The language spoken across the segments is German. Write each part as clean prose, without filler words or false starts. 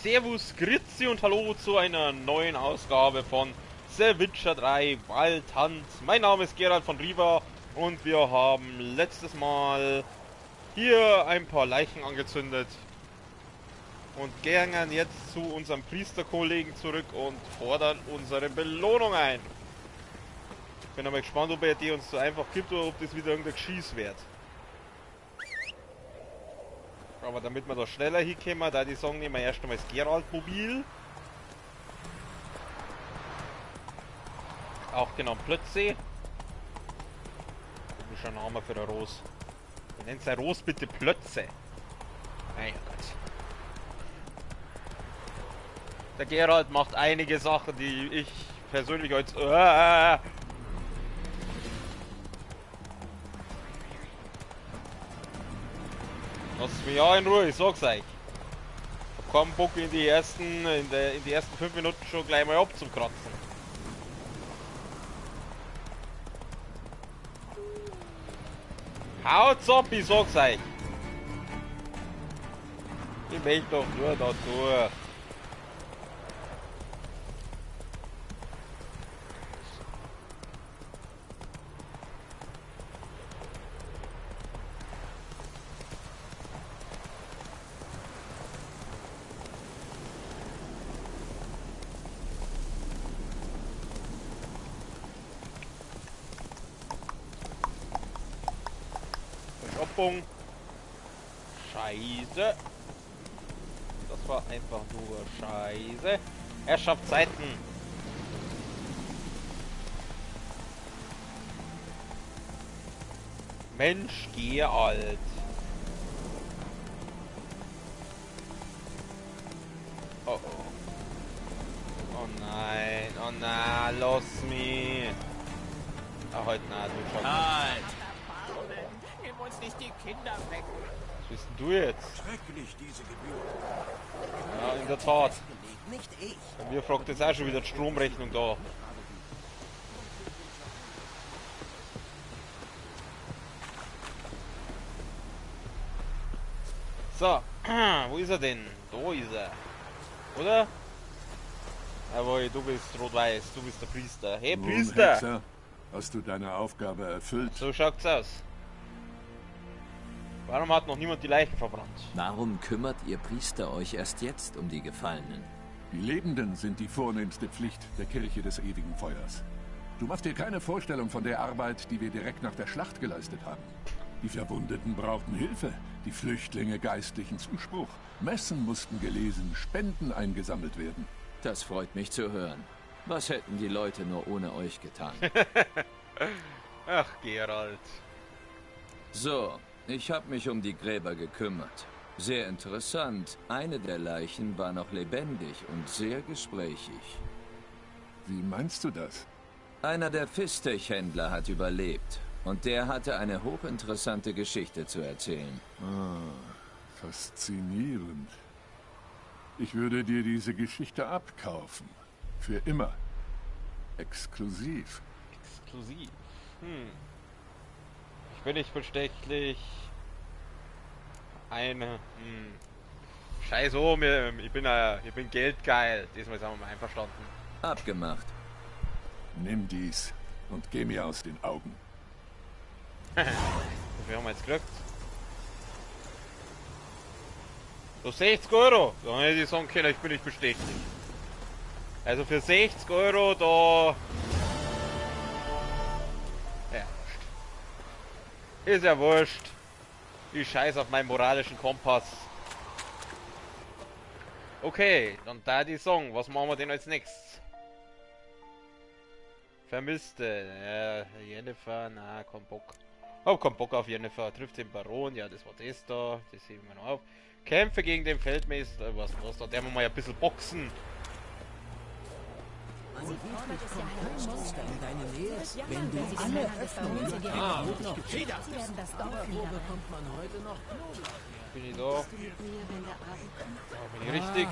Servus, Grüezi und Hallo zu einer neuen Ausgabe von The Witcher 3 Wild Hunt. Mein Name ist Geralt von Riva und wir haben letztes Mal hier ein paar Leichen angezündet und gehen jetzt zu unserem Priesterkollegen zurück und fordern unsere Belohnung ein. Ich bin aber gespannt, ob er die uns so einfach gibt oder ob das wieder irgendein Geschieß wird. Aber damit wir da schneller hinkommen, da die sagen, nehmen wir erst einmal das Geralt-Mobil. Auch genannt Plötzsee. Das ist ein Name für ein Ros. Wir nennen sein Ros bitte Plötze. Mein Gott. Der Geralt macht einige Sachen, die ich persönlich als Lasst mich ja in Ruhe, ich sag's euch. Ich hab keinen Bock in die ersten 5 Minuten schon gleich mal abzukratzen. Haut's ab, ich sag's euch. Ich möchte doch nur da durch. Scheiße. Das war einfach nur Scheiße. Herrschaftszeiten. Mensch, geh alt. Oh oh. Oh nein, lass mich. Ach, heute nein, du schon. Halt! Nimm uns nicht die Kinder weg. Was bist denn du jetzt? Schrecklich, diese Gebühr. Ja, in der Tat. Nicht ich. Bei mir fragt jetzt auch schon wieder die Stromrechnung da. So, wo ist er denn? Da ist er. Oder? Jawohl, du bist rot-weiß, du bist der Priester. Hey Nun, Priester! Hexer, hast du deine Aufgabe erfüllt? So schaut's aus. Warum hat noch niemand die Leichen verbrannt? Warum kümmert ihr Priester euch erst jetzt um die Gefallenen? Die Lebenden sind die vornehmste Pflicht der Kirche des ewigen Feuers. Du machst dir keine Vorstellung von der Arbeit, die wir direkt nach der Schlacht geleistet haben. Die Verwundeten brauchten Hilfe, die Flüchtlinge geistlichen Zuspruch. Messen mussten gelesen, Spenden eingesammelt werden. Das freut mich zu hören. Was hätten die Leute nur ohne euch getan? Ach, Geralt. So, ich habe mich um die Gräber gekümmert. Sehr interessant. Eine der Leichen war noch lebendig und sehr gesprächig. Wie meinst du das? Einer der Fistech-Händler hat überlebt. Und der hatte eine hochinteressante Geschichte zu erzählen. Ah, faszinierend. Ich würde dir diese Geschichte abkaufen. Für immer. Exklusiv. Exklusiv. Ich bin nicht bestechlich. Scheiß um, ich bin geldgeil. Diesmal sind wir mal einverstanden. Abgemacht. Nimm dies und geh mir aus den Augen. Dafür haben wir jetzt gekriegt. So 60 Euro. Da hätte ich sagen können, ich bin nicht bestechlich. Also für 60 Euro da... Ja, wurscht. Ist ja wurscht. Ich scheiß auf meinen moralischen Kompass. Okay, dann da die Song. Was machen wir denn als nächstes? Vermisste. Jennifer, na, kein Bock. Hab keinen Bock auf Jennifer. Trifft den Baron. Ja, das war das da. Das heben wir noch auf. Kämpfe gegen den Feldmeister. Was da? Der wir mal ein bisschen boxen. Wenn du alle Öffnungen Bin ich da? Bin ich richtig?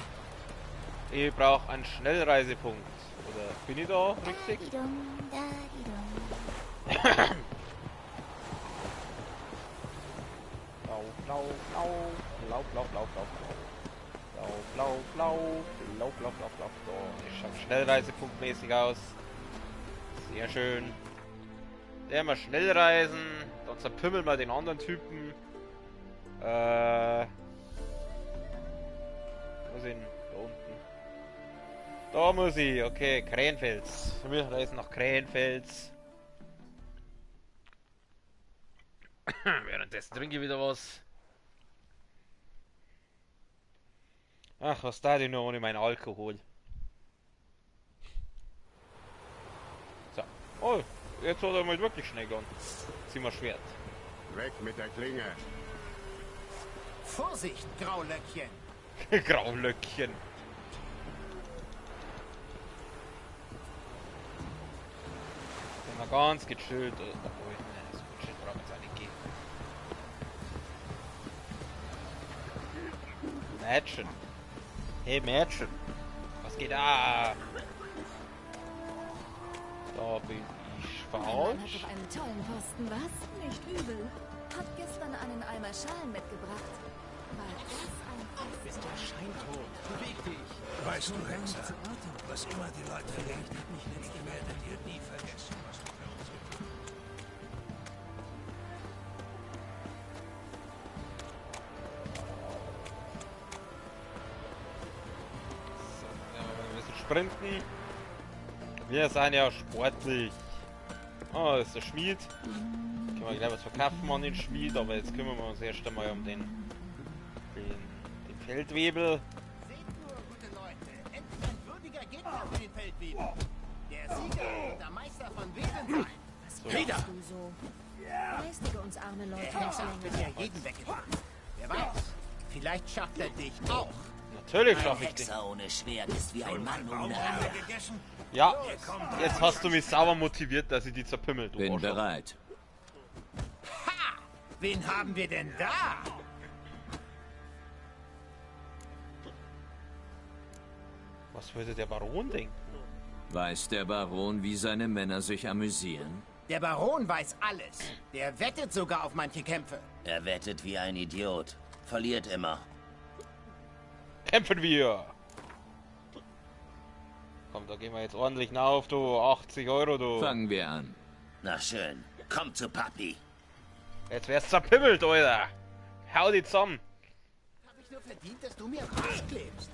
Ich brauche einen Schnellreisepunkt. Oder bin ich da richtig? Lauf. Lauf, lauf, lauf, lauf, lauf, lauf, lauf. So, ich schaue schnellreisepunktmäßig aus. Sehr schön. Der mal schnell reisen. Dann zerpümmeln wir den anderen Typen. Wo ist ihn? Da unten. Da muss ich. Okay, Krähenfels. Wir reisen nach Krähenfels. Währenddessen trinke ich wieder was. Ach, was da denn nur ohne meinen Alkohol? So. Oh, jetzt hat er mal wirklich schnell gegangen. Zieh mal Schwert. Weg mit der Klinge. Vorsicht, Graulöckchen. Graulöckchen. Wenn man ganz gechillt. Obwohl, ne, so gechillt braucht man es auch nicht gehen. Mädchen. Hey Mädchen. Was geht da? Da bin ich Hat falsch. doch einen tollen Posten, was? Nicht übel. Hab gestern einen Eimer Schalen mitgebracht. War das ein Fest? Bist ja scheintot. Beweg dich. Weißt du, Hexer, was immer die Leute denken, ich werde dir nie vergessen, was du für uns getan So, ja, wir müssen sprinten. Wir sind ja sportlich. Oh, das ist der Schmied. Können wir gleich was verkaufen an den Schmied, aber jetzt kümmern wir uns erst einmal um den Feldwebel. Seht nur, gute Leute. Endlich ein würdiger Gegner für den Feldwebel. Der Sieger und der Meister von Webenheim. Was redest du so? Geistige uns arme Leute Der nicht Hexer wird länger. ja jeden weggebracht. Wer weiß, vielleicht schafft er dich auch. Natürlich hast. schaffe ich den. Hexer ohne Schwert ist wie ein Mann ohne Hand. Gegessen? Ja, jetzt hast du mich sauber motiviert, dass ich die zerpümmelt. Bin bereit. Ha! Wen haben wir denn da? Was würde der Baron denken? Weiß der Baron, wie seine Männer sich amüsieren? Der Baron weiß alles. Der wettet sogar auf manche Kämpfe. Er wettet wie ein Idiot. Verliert immer. Kämpfen wir! Komm, da gehen wir jetzt ordentlich auf, du. 80 Euro, du. Fangen wir an. Na schön. Komm zu Papi. Jetzt wär's zerpimmelt, Alter. Hau die zusammen. Hab ich nur verdient, dass du mir am Arsch klebst.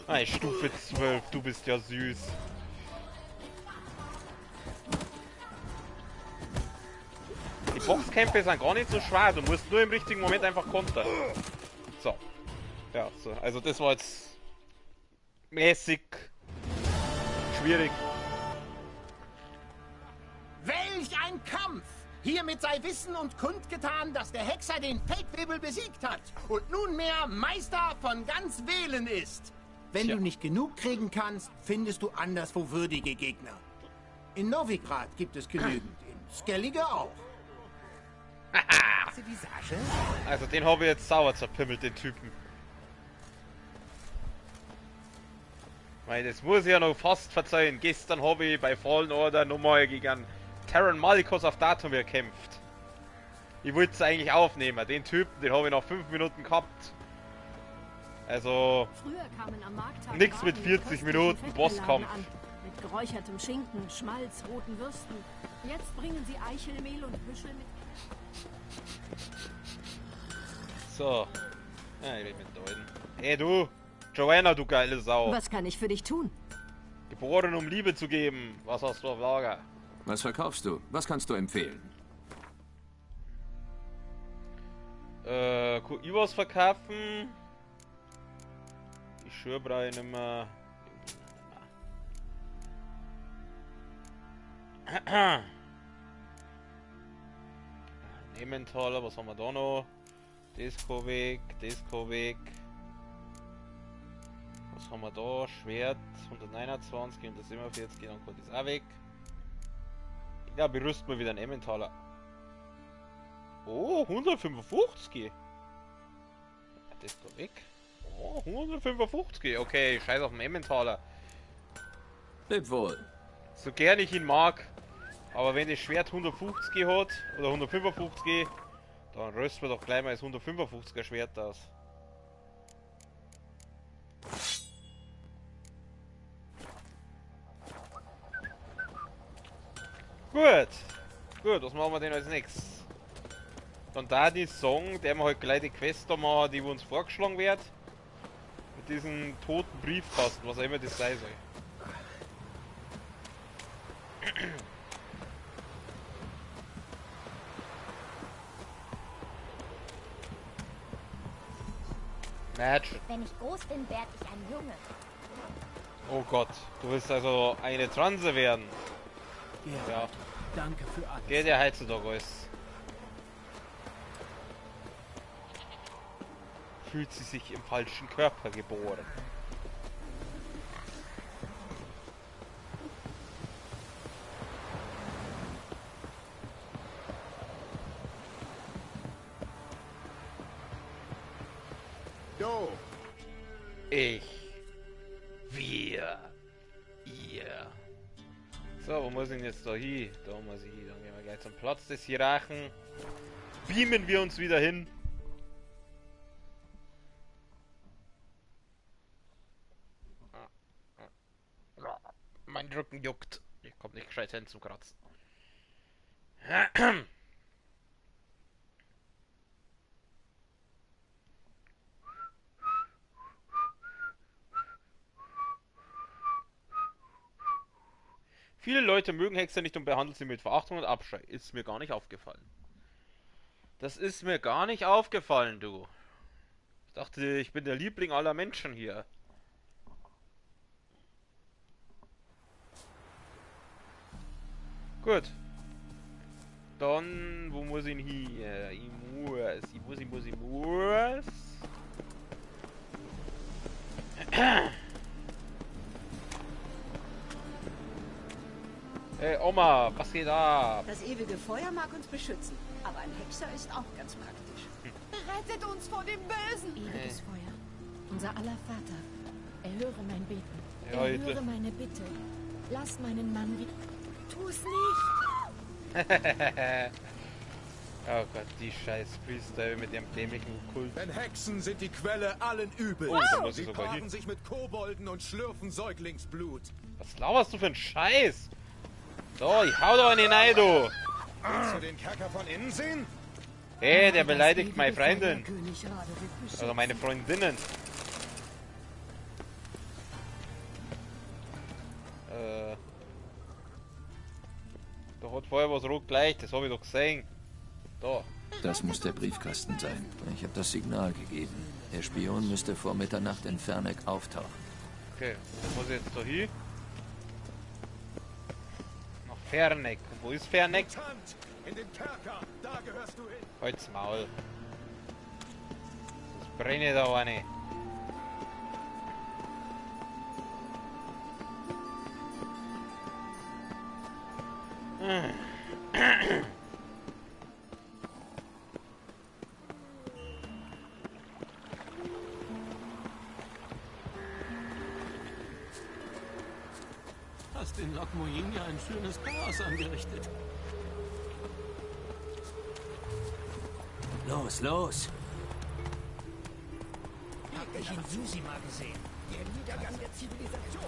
Hey, Stufe 12, du bist ja süß. Die Boxkämpfe sind gar nicht so schwer, du musst nur im richtigen Moment einfach kontern. So. Ja, so. Also das war jetzt mäßig schwierig. Welch ein Kampf! Hiermit sei Wissen und kundgetan, dass der Hexer den Feldwebel besiegt hat und nunmehr Meister von ganz Wählen ist. Wenn Tja. du nicht genug kriegen kannst, findest du anderswo würdige Gegner. In Novigrad gibt es genügend, in Skellige auch. Hast du die Visage? Also den habe ich jetzt sauer zerpimmelt, den Typen. Weil das muss ich ja noch fast verzeihen. Gestern habe ich bei Fallen Order nochmal gegen Terran Malikos auf Datumir gekämpft. Ich wollte es eigentlich aufnehmen. Den Typen, den habe ich nach 5 Minuten gehabt. Also Früher kamen am Markttag nix mit Wagen 40 köstlichen Minuten Fettbeladen Bosskampf. an, mit geräuchertem Schinken, Schmalz, roten Würsten. Jetzt bringen sie Eichelmehl und Büschel mit. So. Ja, ich rede mit Leuten. Hey du, Joanna, du geile Sau. Was kann ich für dich tun? Geboren, um Liebe zu geben. Was hast du auf Lager? Was verkaufst du? Was kannst du empfehlen? Kuivos verkaufen. Die Schürbrei nimmer. Emmentaler, was haben wir da noch? Disco-Weg. Was haben wir da? Schwert 129 und das 47, dann kommt das auch weg. Ja, berüsten wir wieder einen Emmentaler. Oh, 155. Das geht weg. Oh, 155. Okay, scheiß auf den Emmentaler. Leb wohl. So gern ich ihn mag. Aber wenn das Schwert 150 hat, oder 155, Dann rüsten wir doch gleich mal das 155er Schwert aus. Gut. Gut, was machen wir denn als nächstes? Dann da die Song, der wir halt gleich die Quest da machen, die uns vorgeschlagen wird. Mit diesem toten Briefkasten, was auch immer das sein soll. Match. Wenn ich groß bin, werde ich ein Junge. Oh Gott, du willst also eine Transe werden. Ja. Danke für alles. Geht ja heutzutage alles. Fühlt sie sich im falschen Körper geboren. Du! Ich. Wir. Ihr. So, wo muss ich denn jetzt da hin? Da muss ich hin. Dann gehen wir gleich zum Platz des Hierarchen. Beamen wir uns wieder hin. Mein Rücken juckt. Ich komme nicht gescheit hin zum Kratzen. Viele Leute mögen Hexer nicht und behandeln sie mit Verachtung und Abscheu. Ist mir gar nicht aufgefallen. Das ist mir gar nicht aufgefallen, du. Ich dachte, ich bin der Liebling aller Menschen hier. Gut. Dann, wo muss ich hier? Ich muss. Hey Oma, was geht ab? Das ewige Feuer mag uns beschützen, aber ein Hexer ist auch ganz praktisch. Rettet uns vor dem Bösen! Ewiges Feuer, unser aller Vater, erhöre mein Beten, Ja, erhöre meine Bitte. Lass meinen Mann wieder... Tu's nicht! Oh Gott, die scheiß Priester mit ihrem dämlichen Kult. Denn Hexen sind die Quelle allen Übels. Oh, da muss ich Sie sogar paaren hin. sich mit Kobolden und schlürfen Säuglingsblut. Was laberst du für ein Scheiß? So, ich hau doch eine hinein, du! Willst du den Kerker von innen sehen? Hey, der beleidigt meine Freundin. König Radewig beschützen. Also meine Freundinnen. Da hat vorher was rot gleich, das habe ich doch gesehen. Da. Das muss der Briefkasten sein. Ich habe das Signal gegeben. Der Spion müsste vor Mitternacht in Ferneck auftauchen. Okay, wo muss ich jetzt da hin? Nach Ferneck. Wo ist Ferneck? Mutant! In den Kerker! Da gehörst du hin! Halt's Maul. Das brenne da eine. Hast in Lokmoin ja ein schönes Chaos angerichtet. Los, los! Hab ich in Susi mal gesehen. Der Niedergang der Zivilisation.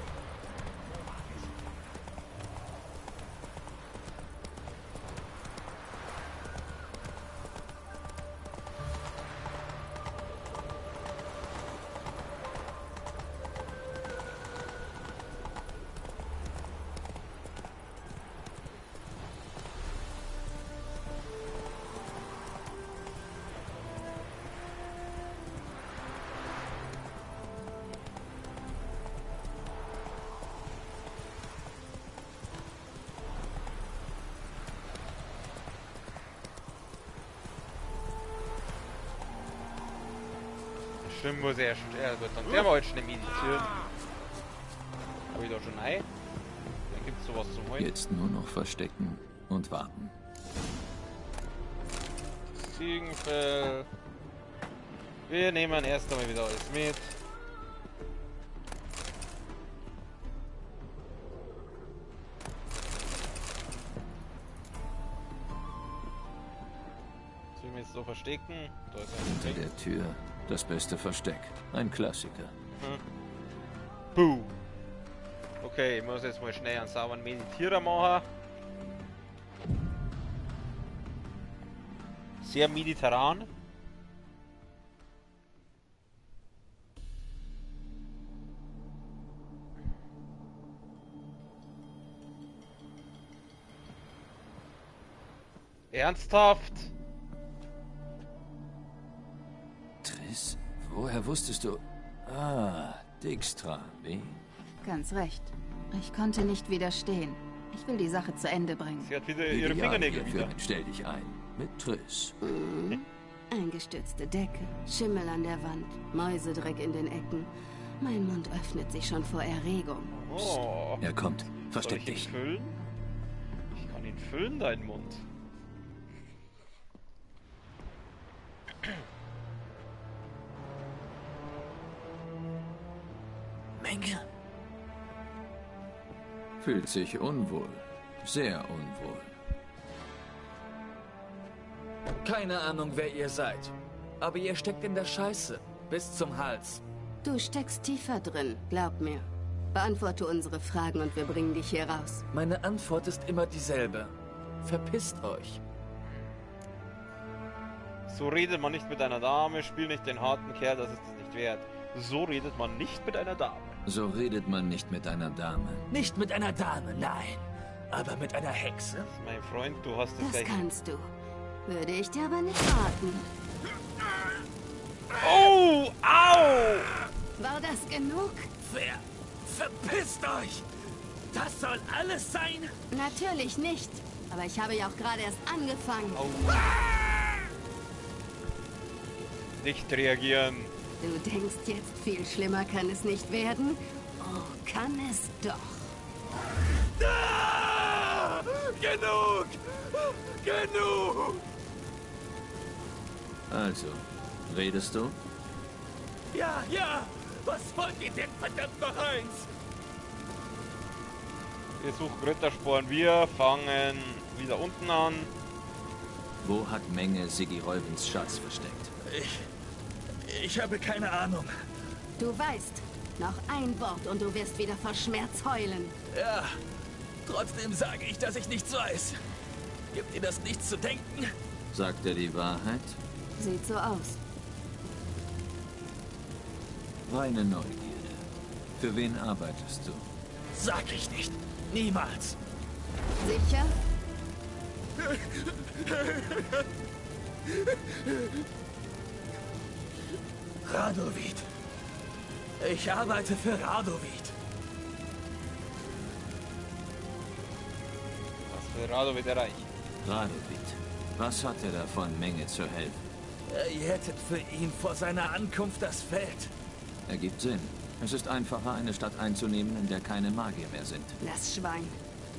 Stimmt, muss er erst. Ja gut, dann werden wir heute schnell meditieren. Hab ich da schon ein? Dann gibt's sowas zum Holen. Jetzt nur noch verstecken und warten. Ziegenfell. Wir nehmen erst einmal wieder alles mit. Sollen wir jetzt so verstecken. Da ist Hinter der Tür das beste Versteck. Ein Klassiker. Puh. Okay, ich muss jetzt mal schnell einen sauberen Meditierer machen. Sehr mediterran. Ernsthaft? Triss? Woher wusstest du... Ah, Dijkstra, wie? Ganz recht. Ich konnte nicht widerstehen. Ich will die Sache zu Ende bringen. Sie hat wieder ihre Fingernägel wieder. Stell dich ein. Mit Triss. Eingestürzte Decke, Schimmel an der Wand, Mäusedreck in den Ecken. Mein Mund öffnet sich schon vor Erregung. Oh. Er kommt. Versteck Soll ich dich. ihn füllen? Ich kann ihn füllen, deinen Mund. Menge. Fühlt sich unwohl. Sehr unwohl. Keine Ahnung, wer ihr seid. Aber ihr steckt in der Scheiße. Bis zum Hals. Du steckst tiefer drin, glaub mir. Beantworte unsere Fragen und wir bringen dich hier raus. Meine Antwort ist immer dieselbe. Verpisst euch. So redet man nicht mit einer Dame, spiel nicht den harten Kerl, das ist es nicht wert. So redet man nicht mit einer Dame. So redet man nicht mit einer Dame. Nicht mit einer Dame, nein. Aber mit einer Hexe? Mein Freund, du hast es Das gleich. kannst du. Würde ich dir aber nicht raten. Oh! Au! War das genug? Verpisst euch! Das soll alles sein? Natürlich nicht. Aber ich habe ja auch gerade erst angefangen. Oh. Nicht reagieren. Du denkst jetzt, viel schlimmer kann es nicht werden? Oh, kann es doch. Ah! Genug! Genug! Also, redest du? Ja, ja! Was wollt ihr denn verdammt noch eins? Wir suchen Rittersporen. Wir fangen wieder unten an. Wo hat Menge Siggi Rolvins Schatz versteckt? Ich habe keine Ahnung. Du weißt, noch ein Wort und du wirst wieder vor Schmerz heulen. Ja, trotzdem sage ich, dass ich nichts weiß. Gibt dir das nichts zu denken? Sagt er die Wahrheit? Sieht so aus. Reine Neugierde. Für wen arbeitest du? Sag ich nicht. Niemals. Sicher? Radovid. Ich arbeite für Radovid. Was will Radovid erreichen? Radovid. Was hat er davon, Menge zu helfen? Ihr hättet für ihn vor seiner Ankunft das Feld. Ergibt Sinn. Es ist einfacher, eine Stadt einzunehmen, in der keine Magier mehr sind. Das Schwein.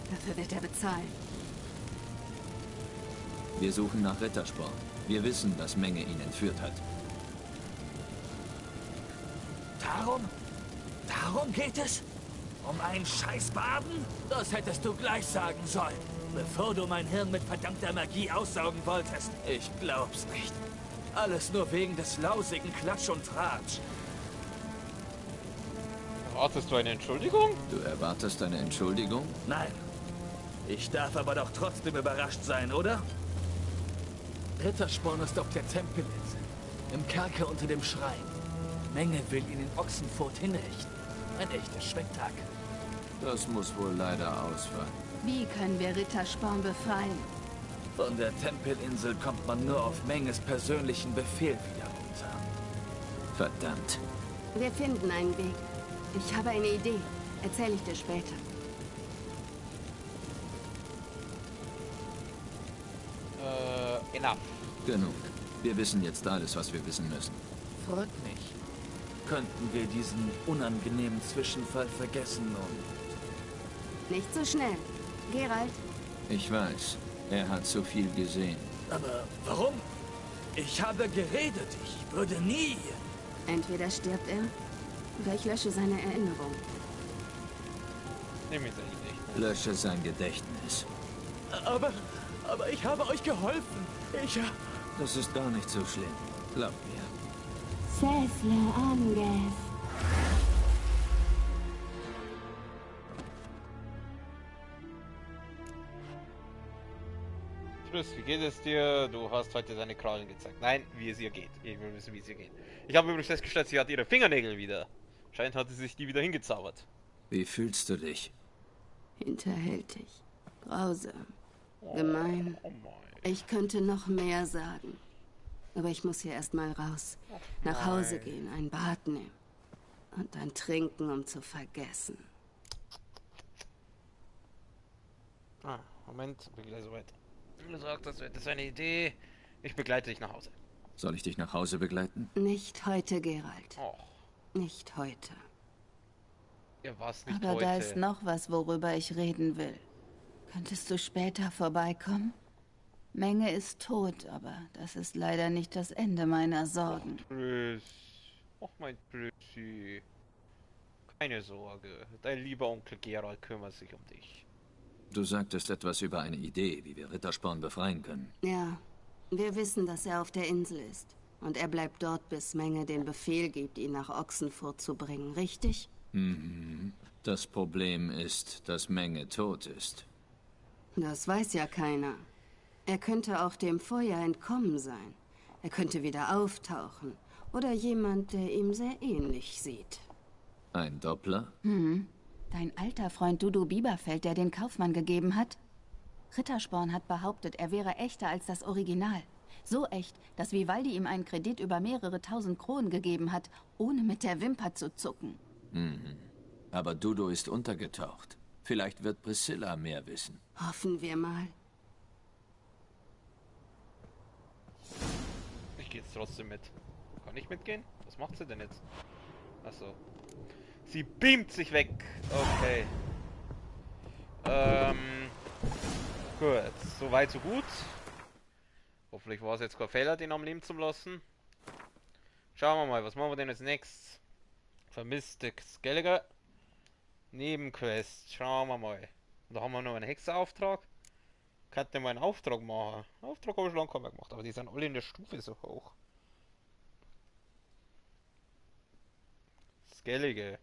Dafür wird er bezahlen. Wir suchen nach Rittersporn. Wir wissen, dass Menge ihn entführt hat. Darum geht es? Um einen Scheißbaden? Das hättest du gleich sagen sollen, bevor du mein Hirn mit verdammter Magie aussaugen wolltest. Ich glaub's nicht. Alles nur wegen des lausigen Klatsch und Tratsch. Erwartest du eine Entschuldigung? Du erwartest eine Entschuldigung? Nein. Ich darf aber doch trotzdem überrascht sein, oder? Rittersporn ist auf der Tempelinsel. Im Kerker unter dem Schrein. Menge will ihn in Ochsenfurt hinrichten. Ein echtes Spektakel. Das muss wohl leider ausfallen. Wie können wir Rittersporn befreien? Von der Tempelinsel kommt man nur auf Menges persönlichen Befehl wieder runter. Verdammt. Wir finden einen Weg. Ich habe eine Idee. Erzähle ich dir später. Enough. Genug. Wir wissen jetzt alles, was wir wissen müssen. Freut mich. Könnten wir diesen unangenehmen Zwischenfall vergessen und... Nicht so schnell. Geralt? Ich weiß. Er hat zu viel gesehen. Aber warum? Ich habe geredet. Ich würde nie... Entweder stirbt er, oder ich lösche seine Erinnerung. Nehme ich seine Idee. Lösche sein Gedächtnis. Aber ich habe euch geholfen. Das ist gar nicht so schlimm. Glaub mir. Cesle Anges. Triss, wie geht es dir? Du hast heute deine Krallen gezeigt. Nein, wie es ihr geht. Ich will wissen, wie es ihr geht. Ich habe übrigens festgestellt, sie hat ihre Fingernägel wieder. Scheint hat sie sich die wieder hingezaubert. Wie fühlst du dich? Hinterhältig. Grausam. Gemein. Ich könnte noch mehr sagen. Aber ich muss hier erstmal raus. Nach Hause gehen, ein Bad nehmen. Und dann trinken, um zu vergessen. Moment, bin gleich so weit. Du sagst, das ist eine Idee. Ich begleite dich nach Hause. Soll ich dich nach Hause begleiten? Nicht heute, Geralt. Och. Nicht heute. Ja, was nicht Aber heute? da ist noch was, worüber ich reden will. Könntest du später vorbeikommen? Menge ist tot, aber das ist leider nicht das Ende meiner Sorgen. Och, mein Prissy. Keine Sorge. Dein lieber Onkel Geralt kümmert sich um dich. Du sagtest etwas über eine Idee, wie wir Rittersporn befreien können. Ja, wir wissen, dass er auf der Insel ist. Und er bleibt dort, bis Menge den Befehl gibt, ihn nach Ochsenfurt zu bringen, richtig? Mhm. Das Problem ist, dass Menge tot ist. Das weiß ja keiner. Er könnte auch dem Feuer entkommen sein. Er könnte wieder auftauchen. Oder jemand, der ihm sehr ähnlich sieht. Ein Doppler? Hm. Dein alter Freund Dudu Bieberfeld, der den Kaufmann gegeben hat? Rittersporn hat behauptet, er wäre echter als das Original. So echt, dass Vivaldi ihm einen Kredit über mehrere 1000 Kronen gegeben hat, ohne mit der Wimper zu zucken. Mhm. Aber Dudu ist untergetaucht. Vielleicht wird Priscilla mehr wissen. Hoffen wir mal. Ich gehe jetzt trotzdem mit. Kann ich mitgehen? Was macht sie denn jetzt? Achso. Sie beamt sich weg. Okay. Gut. So weit, so gut. Hoffentlich war es jetzt kein Fehler, den am Leben zu lassen. Schauen wir mal, was machen wir denn als nächstes? Vermisste Skellige. Nebenquest. Schauen wir mal. Da haben wir noch einen Hexerauftrag. Könnte mal einen Auftrag machen. Auftrag habe ich lange kaum gemacht, aber die sind alle in der Stufe so hoch. Skellige.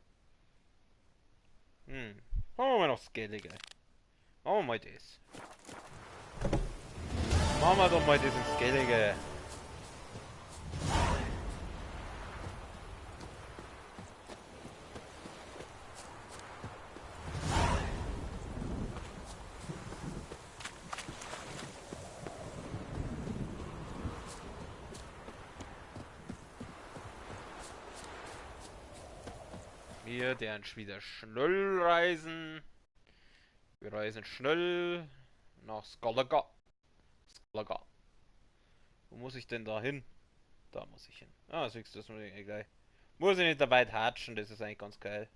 Machen wir noch Skellige. Machen wir mal das. Machen wir doch mal das in Skellige. Wir werden wieder schnell reisen. Wir reisen schnell nach Skellige. Skellige. Wo muss ich denn da hin? Da muss ich hin. Ah, siehst du, das muss ich gleich. Muss ich nicht dabei hatschen, das ist eigentlich ganz geil.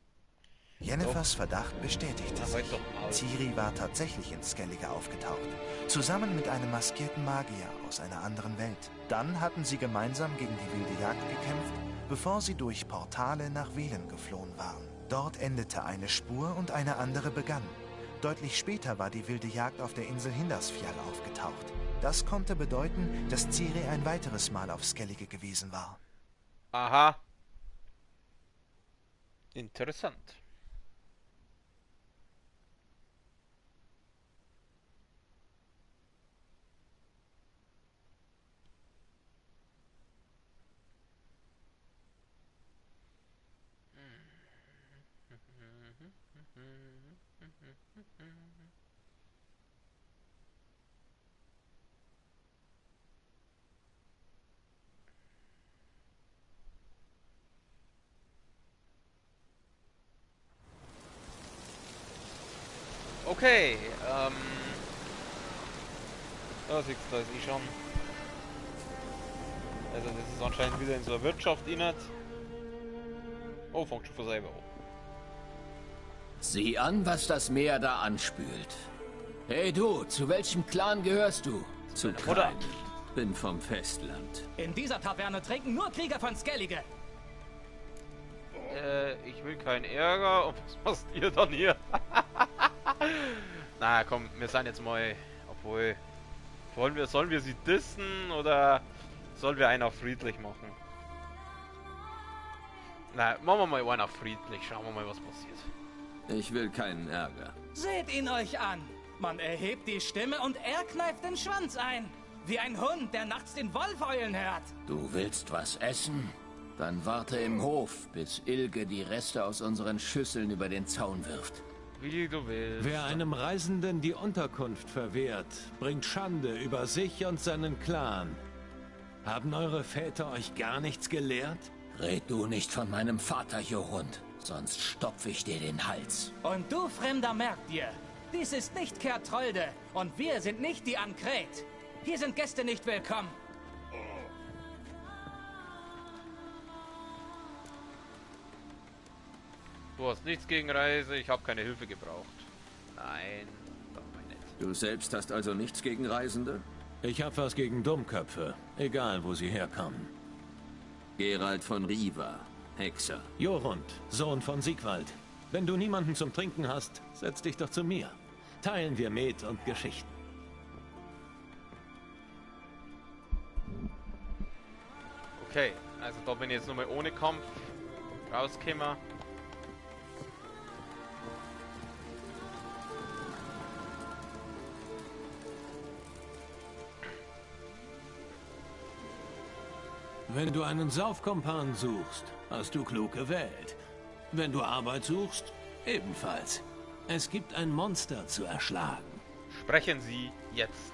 Jennifers Verdacht bestätigte sich. Ciri war tatsächlich in Skellige aufgetaucht. Zusammen mit einem maskierten Magier aus einer anderen Welt. Dann hatten sie gemeinsam gegen die wilde Jagd gekämpft, bevor sie durch Portale nach Velen geflohen waren. Dort endete eine Spur und eine andere begann. Deutlich später war die wilde Jagd auf der Insel Hindarsfjall aufgetaucht. Das konnte bedeuten, dass Ciri ein weiteres Mal auf Skellige gewesen war. Aha. Interessant. Okay, da siehst du, da ist schon. Also das ist anscheinend wieder in so einer Wirtschaft innerhalb. Oh, fängt schon von selber an. Sieh an, was das Meer da anspült. Hey du, zu welchem Clan gehörst du? Zu keinem. Bin vom Festland. In dieser Taverne trinken nur Krieger von Skellige. Ich will keinen Ärger. Und was macht ihr dann hier? Na komm, wir sind jetzt mal, obwohl Sollen wir sie dissen oder sollen wir einen auf friedlich machen? Na, machen wir mal einen auf friedlich. Schauen wir mal, was passiert. Ich will keinen Ärger. Seht ihn euch an. Man erhebt die Stimme und er kneift den Schwanz ein. Wie ein Hund, der nachts den Wolf heulen hört. Du willst was essen? Dann warte im Hof, bis Ilge die Reste aus unseren Schüsseln über den Zaun wirft. Wie du willst. Wer einem Reisenden die Unterkunft verwehrt, bringt Schande über sich und seinen Clan. Haben eure Väter euch gar nichts gelehrt? Red du nicht von meinem Vater, Jorund, sonst stopfe ich dir den Hals. Und du, Fremder, merk dir, dies ist nicht Kertrolde und wir sind nicht die Ankret. Hier sind Gäste nicht willkommen. Du hast nichts gegen Reise, ich habe keine Hilfe gebraucht. Nein, dabei nicht. Du selbst hast also nichts gegen Reisende? Ich hab was gegen Dummköpfe, egal wo sie herkommen. Geralt von Riva, Hexer. Jorund, Sohn von Sigwald. Wenn du niemanden zum Trinken hast, setz dich doch zu mir. Teilen wir Met und Geschichten. Okay, also da bin ich jetzt nochmal ohne Kampf rausgekommen. Wenn du einen Saufkompan suchst, hast du klug gewählt. Wenn du Arbeit suchst, ebenfalls. Es gibt ein Monster zu erschlagen. Sprechen Sie jetzt.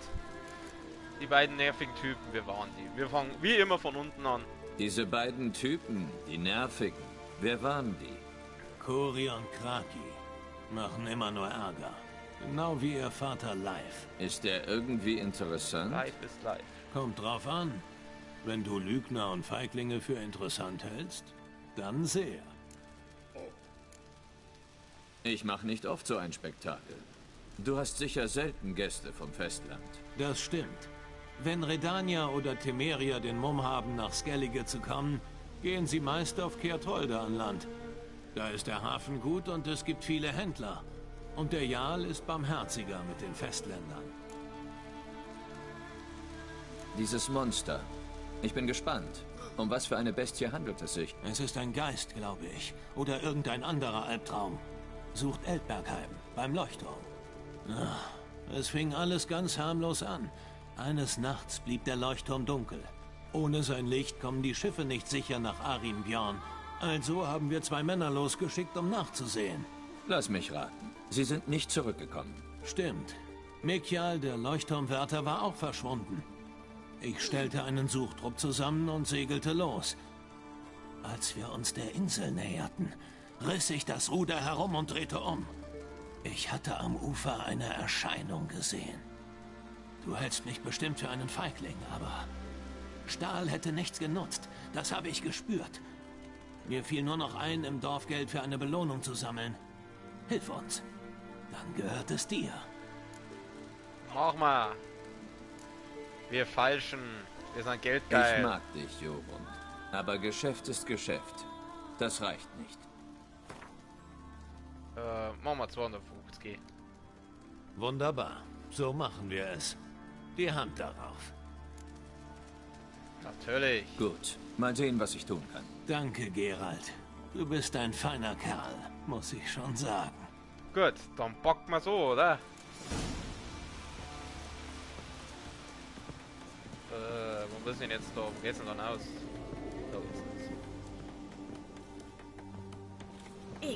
Die beiden nervigen Typen, wir waren die. Wir fangen wie immer von unten an. Diese beiden Typen, die nervigen, wer waren die? Kori und Kraki machen immer nur Ärger. Genau wie ihr Vater Leif. Ist der irgendwie interessant? Leif ist Leif. Kommt drauf an. Wenn du Lügner und Feiglinge für interessant hältst, dann sehr. Ich mache nicht oft so ein Spektakel. Du hast sicher selten Gäste vom Festland. Das stimmt. Wenn Redania oder Temeria den Mumm haben, nach Skellige zu kommen, gehen sie meist auf Kertrolde an Land. Da ist der Hafen gut und es gibt viele Händler. Und der Jarl ist barmherziger mit den Festländern. Dieses Monster. Ich bin gespannt. Um was für eine Bestie handelt es sich? Es ist ein Geist, glaube ich. Oder irgendein anderer Albtraum. Sucht Eldbergheim, beim Leuchtturm. Ach, es fing alles ganz harmlos an. Eines Nachts blieb der Leuchtturm dunkel. Ohne sein Licht kommen die Schiffe nicht sicher nach Arimbjorn. Also haben wir 2 Männer losgeschickt, um nachzusehen. Lass mich raten. Sie sind nicht zurückgekommen. Stimmt. Mikjal, der Leuchtturmwärter, war auch verschwunden. Ich stellte einen Suchtrupp zusammen und segelte los. Als wir uns der Insel näherten, riss ich das Ruder herum und drehte um. Ich hatte am Ufer eine Erscheinung gesehen. Du hältst mich bestimmt für einen Feigling, aber Stahl hätte nichts genutzt. Das habe ich gespürt. Mir fiel nur noch ein, im Dorf Geld für eine Belohnung zu sammeln. Hilf uns. Dann gehört es dir. Mach mal. Wir falschen. Wir sind geldgeil. Ich mag dich, Jorund. Aber Geschäft ist Geschäft. Das reicht nicht. Machen wir 250. Wunderbar. So machen wir es. Die Hand darauf. Natürlich. Gut. Mal sehen, was ich tun kann. Danke, Geralt. Du bist ein feiner Kerl, muss ich schon sagen. Gut, dann packen wir so, oder? Wo ist denn jetzt da? Wo geht's denn dann aus? Da ist es.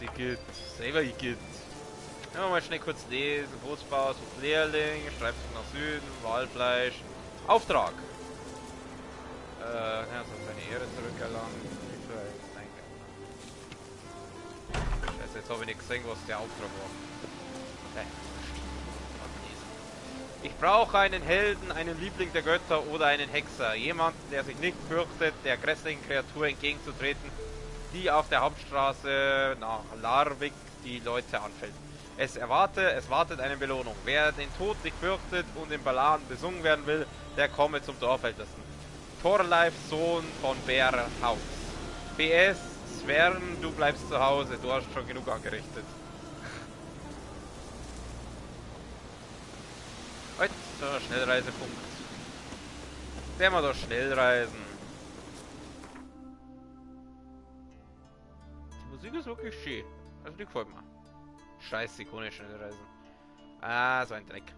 Igitt. Selber Igitt. Ja, mal schnell kurz lesen. Bootsbau, sucht Lehrling, Streifzug nach Süden, Walfleisch. Auftrag! Er hat seine Ehre zurückerlangt. Scheiße, jetzt habe ich nicht gesehen, was der Auftrag war. Ich brauche einen Helden, einen Liebling der Götter oder einen Hexer. Jemanden, der sich nicht fürchtet, der grässlichen Kreatur entgegenzutreten, die auf der Hauptstraße nach Larvik die Leute anfällt. Es wartet eine Belohnung. Wer den Tod nicht fürchtet und in Balladen besungen werden will, der komme zum Dorfältesten. Thorleif, Sohn von Bärhaus. PS, Svern, du bleibst zu Hause, du hast schon genug angerichtet. So, Schnellreisepunkt. Der mal doch schnell reisen. Die Musik ist wirklich schön. Also die gefällt mir. Scheiße, ich kann nicht schnell reisen. Ah, so ein Dreck.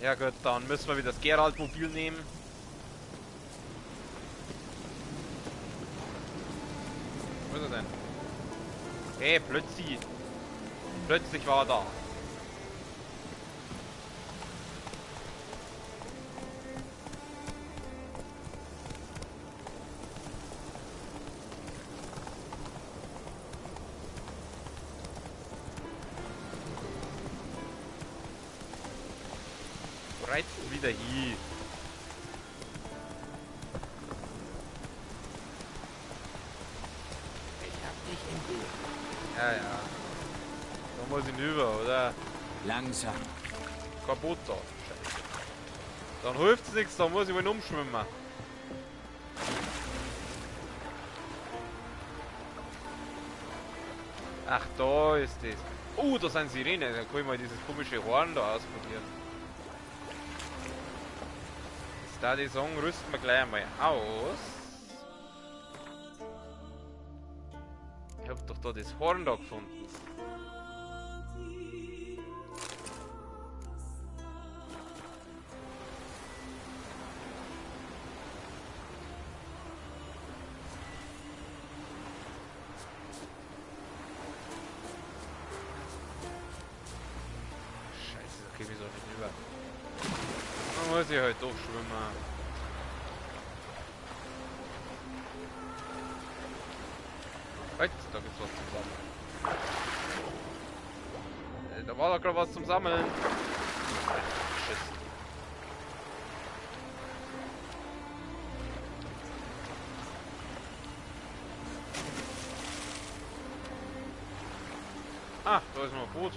Ja gut, dann müssen wir wieder das Geralt-Mobil nehmen. Wo ist er denn? Hey, plötzlich. Plötzlich war er da. Reizt wieder hier. Ich hab dich im Bild. Ja, ja. Da muss ich hinüber, oder? Langsam. Kaputt da. Scheiße. Dann hilft's nichts, da muss ich mal umschwimmen. Ach, da ist das. Oh, da sind Sirenen. Da kann ich mal dieses komische Horn da ausprobieren. Jetzt da die sagen, rüsten wir gleich einmal aus. Ich hab doch da das Horn da gefunden. Wieso nicht über? Dann muss ich halt durchschwimmen. Halt, da gibt's was zum Sammeln. Da war doch gerade was zum Sammeln. Schiss. Ah, da ist noch ein Boot.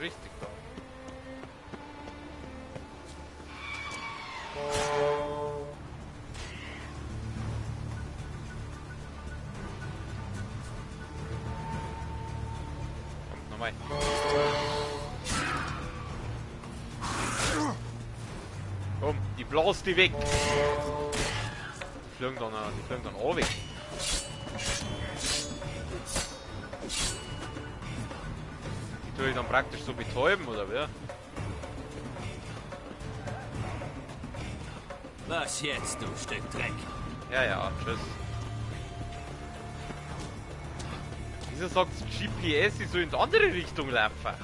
Richtig da. Kommt nochmal. Komm, die blast die weg. Die fliegen dann auch weg. Tue ich dann praktisch so betäuben, oder wer? Was jetzt, du Stück Dreck? Ja, ja, tschüss. Wieso sagt GPS, ich soll in die andere Richtung laufen?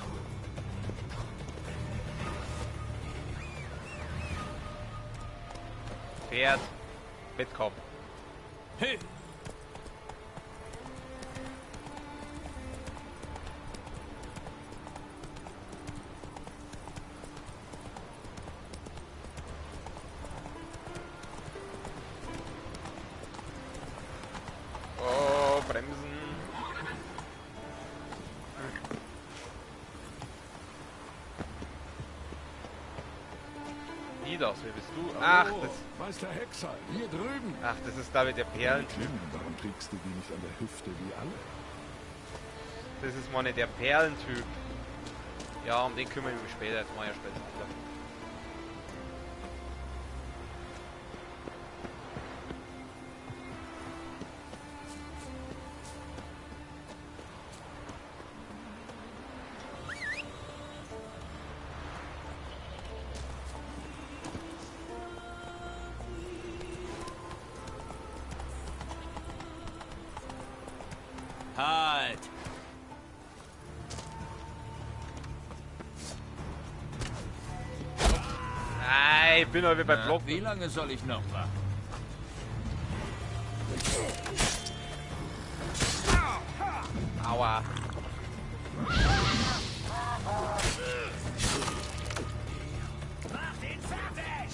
Pferd, mitkommen. Hey! Das, wer bist du? Ach, das... Meister Hexer, hier drüben. Ach, das ist David der Perlentyp. Warum trägst du die nicht an der Hüfte wie alle? Das ist mal nicht der Perlentyp. Ja, um den kümmere ich mich später. Jetzt mal ja später wieder. Halt! Nein, ich bin halt wie bei Block. Wie lange soll ich noch warten? Aua. Mach den fertig!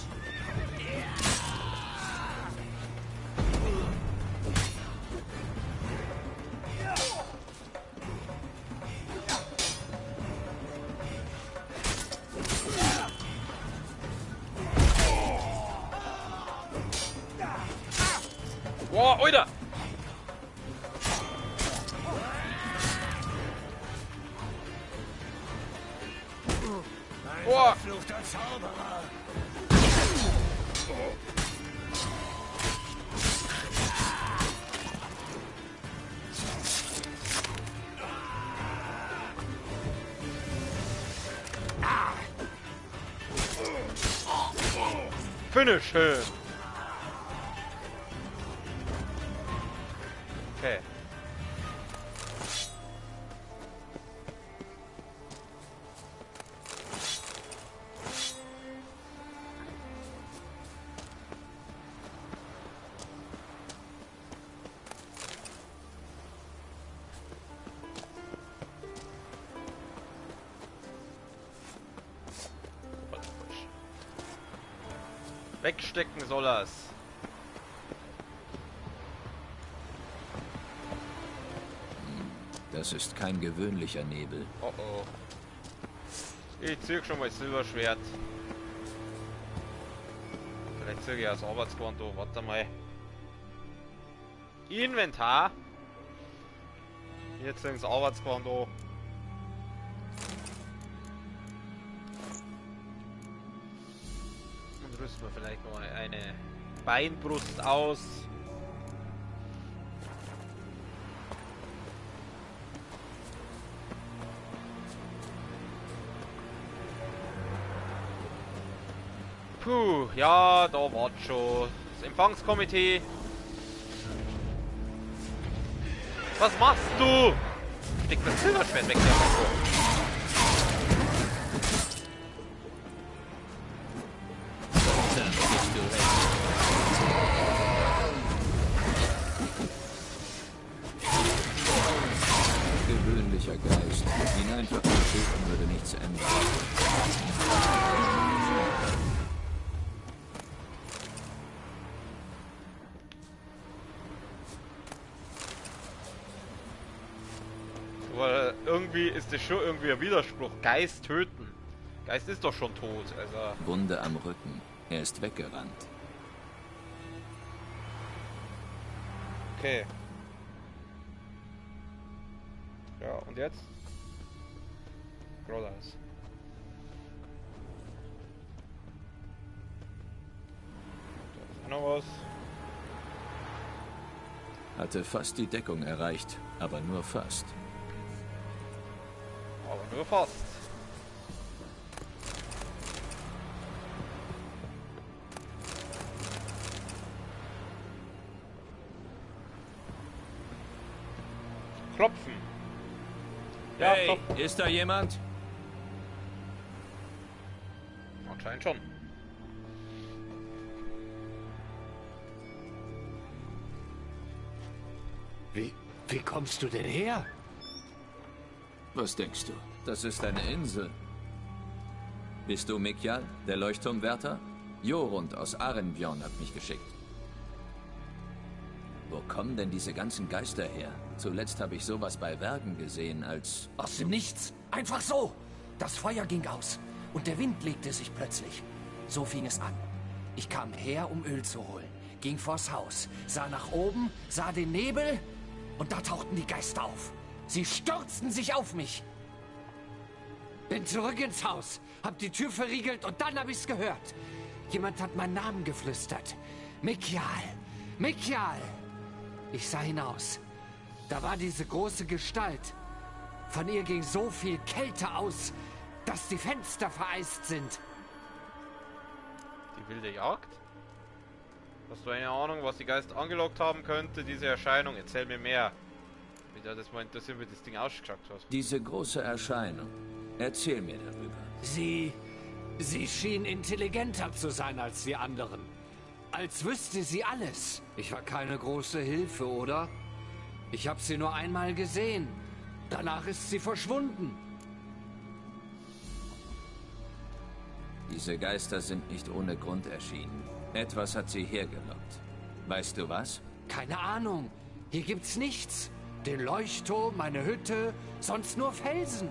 Boah, Alter! Boah! Verfluchter Zauberer! Finish him! Okay. Wegstecken soll er's. Das ist kein gewöhnlicher Nebel. Oh oh. Ich ziehe schon mal das Silberschwert. Vielleicht ziehe ich das Arbeitskonto. Warte mal. Inventar. Jetzt das Arbeitskonto. Und rüsten wir vielleicht noch eine Beinbrust aus. Puh, ja, da war schon das Empfangskomitee. Was machst du? Steck das Silberschwert weg, der Gewöhnlicher Geist. Ihn einfach töten würde nichts ändern. Aber irgendwie ist das schon irgendwie ein Widerspruch. Geist töten. Geist ist doch schon tot, also. Wunde am Rücken. Er ist weggerannt. Okay. Ja, und jetzt? Geradeaus. Da ist auch noch was. Hatte fast die Deckung erreicht, aber nur fast. Aber nur fast. Klopfen. Ja, hey, klopfen. ist da jemand? Anscheinend schon. Wie kommst du denn her? Was denkst du? Das ist eine Insel. Bist du Mikjal, der Leuchtturmwärter? Jorund aus Arenbjorn hat mich geschickt. Wo kommen denn diese ganzen Geister her? Zuletzt habe ich sowas bei Wergen gesehen, als... Aus dem Nichts. Einfach so. Das Feuer ging aus und der Wind legte sich plötzlich. So fing es an. Ich kam her, um Öl zu holen, ging vors Haus, sah nach oben, sah den Nebel und da tauchten die Geister auf. Sie stürzten sich auf mich. Bin zurück ins Haus, hab die Tür verriegelt und dann hab ich's gehört. Jemand hat meinen Namen geflüstert. Mikjal, Mikjal. Ich sah hinaus. Da war diese große Gestalt. Von ihr ging so viel Kälte aus, dass die Fenster vereist sind. Die wilde Jagd? Hast du eine Ahnung, was die Geister angelockt haben könnte, diese Erscheinung? Erzähl mir mehr. Wieder das mal interessiert, wie das Ding ausgeschaut hat. Diese große Erscheinung. Erzähl mir darüber. Sie schien intelligenter zu sein als die anderen. Als wüsste sie alles. Ich war keine große Hilfe, oder? Ich habe sie nur einmal gesehen. Danach ist sie verschwunden. Diese Geister sind nicht ohne Grund erschienen. Etwas hat sie hergelockt. Weißt du was? Keine Ahnung. Hier gibt's nichts. Den Leuchtturm, meine Hütte, sonst nur Felsen.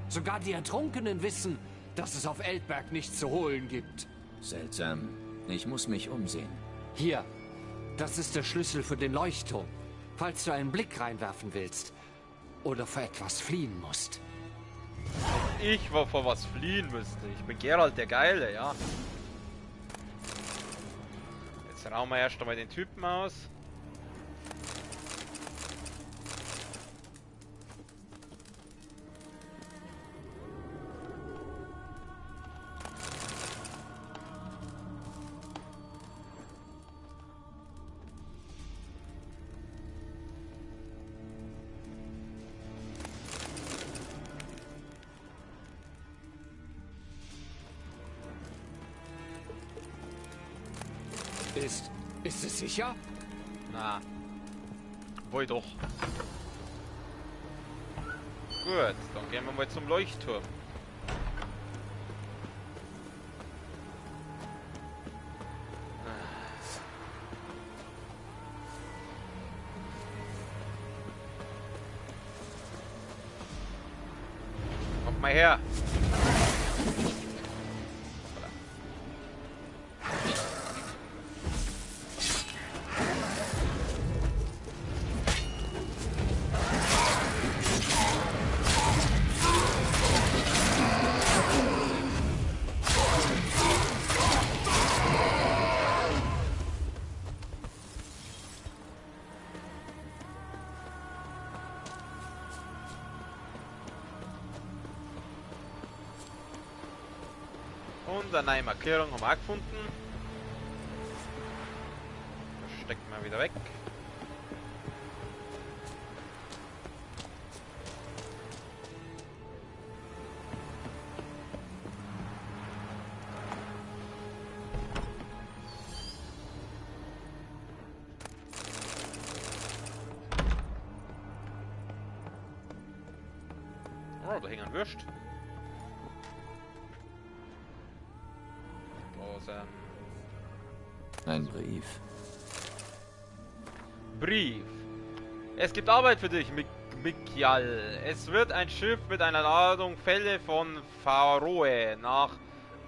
Sogar die Ertrunkenen wissen, dass es auf Eldberg nichts zu holen gibt. Seltsam. Ich muss mich umsehen. Hier, das ist der Schlüssel für den Leuchtturm. Falls du einen Blick reinwerfen willst oder vor etwas fliehen musst. Ich war vor was fliehen müsste. Ich bin Geralt der Geile, ja. Jetzt rauchen wir erst einmal den Typen aus. Ist es sicher? Na. Wohl doch. Gut, dann gehen wir mal zum Leuchtturm. Kommt mal her. Und eine neue Markierung haben wir auch gefunden. Das stecken wir wieder weg. Oh, da hängen Würst. Ein Brief. Brief. Es gibt Arbeit für dich, Mikjal. Es wird ein Schiff mit einer Ladung Felle von Faroe nach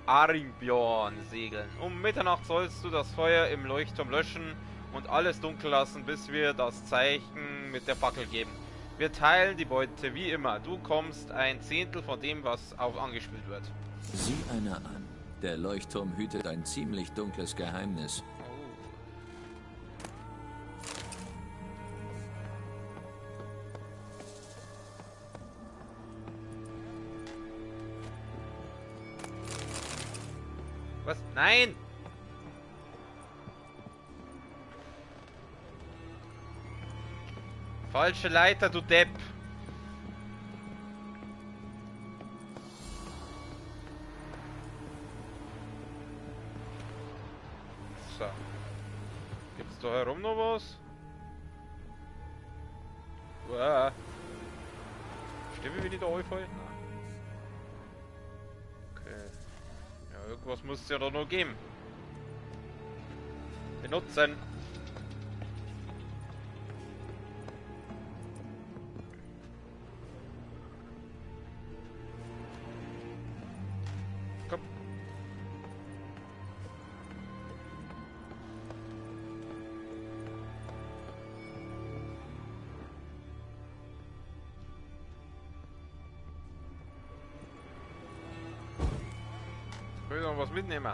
Aribjorn segeln. Um Mitternacht sollst du das Feuer im Leuchtturm löschen und alles dunkel lassen, bis wir das Zeichen mit der Fackel geben. Wir teilen die Beute wie immer. Du kommst ein Zehntel von dem, was auf angespielt wird. Sieh einer an. Der Leuchtturm hütet ein ziemlich dunkles Geheimnis. Was? Nein! Falsche Leiter, du Depp! So. Gibt's da herum noch was? Uah. Stimmt, wie die da aufhören? Nein. Okay. Ja, irgendwas muss es ja da noch geben. Benutzen. Komm. Ich will noch was mitnehmen.